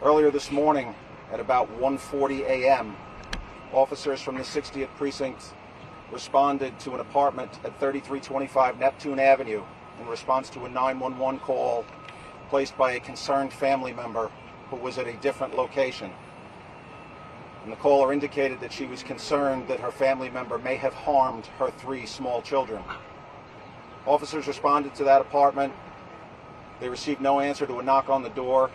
Earlier this morning at about 1:40 a.m., officers from the 60th Precinct responded to an apartment at 3325 Neptune Avenue in response to a 911 call placed by a concerned family member who was at a different location. And the caller indicated that she was concerned that her family member may have harmed her 3 small children. Officers responded to that apartment. They received no answer to a knock on the door.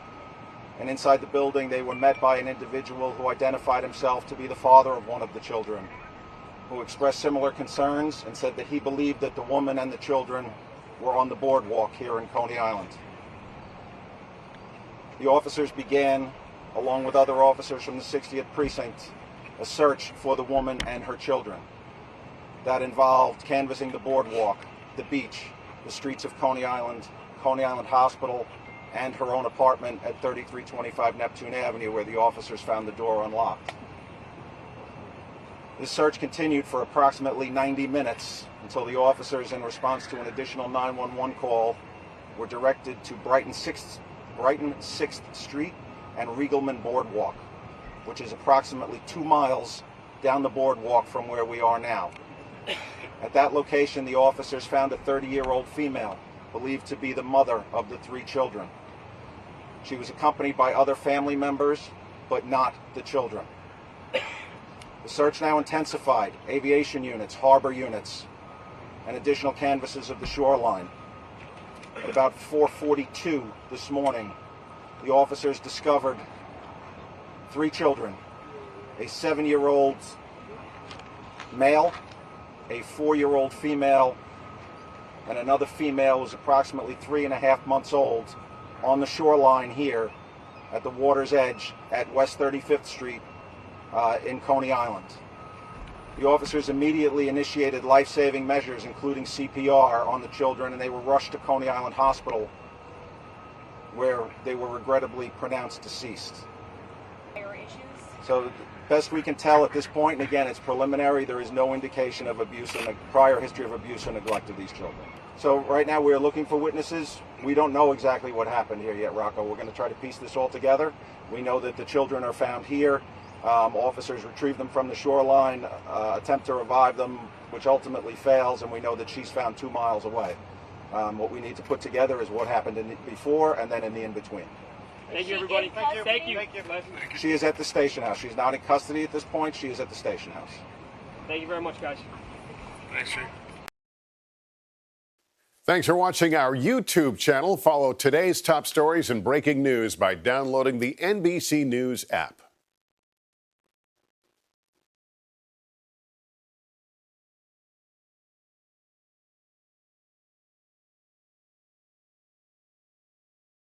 And inside the building, they were met by an individual who identified himself to be the father of one of the children, who expressed similar concerns and said that he believed that the woman and the children were on the boardwalk here in Coney Island. The officers began, along with other officers from the 60th Precinct, a search for the woman and her children. That involved canvassing the boardwalk, the beach, the streets of Coney Island Hospital, and her own apartment at 3325 Neptune Avenue, where the officers found the door unlocked. This search continued for approximately 90 minutes until the officers, in response to an additional 911 call, were directed to Brighton 6th Street and Riegelman Boardwalk, which is approximately 2 miles down the boardwalk from where we are now. At that location, the officers found a 30-year-old female, believed to be the mother of the 3 children. She was accompanied by other family members, but not the children. The search now intensified. Aviation units, harbor units, and additional canvases of the shoreline. At about 4:42 this morning, the officers discovered 3 children, a 7-year-old male, a 4-year-old female, and another female who was approximately 3.5 months old, on the shoreline here at the water's edge at West 35th Street in Coney Island. The officers immediately initiated life-saving measures, including CPR, on the children, and they were rushed to Coney Island Hospital, where they were regrettably pronounced deceased. So, best we can tell at this point, and again, it's preliminary, there is no indication of abuse and a prior history of abuse or neglect of these children. So right now we're looking for witnesses. We don't know exactly what happened here yet, Rocco. We're going to try to piece this all together. We know that the children are found here. Officers retrieve them from the shoreline, attempt to revive them, which ultimately fails, and we know that she's found 2 miles away. What we need to put together is what happened before and then in the in-between. Thank you, everybody. Thank you. She is at the station house. She's not in custody at this point. She is at the station house. Thank you very much, guys. Thanks, Chief. Thanks for watching our YouTube channel. Follow today's top stories and breaking news by downloading the NBC News app.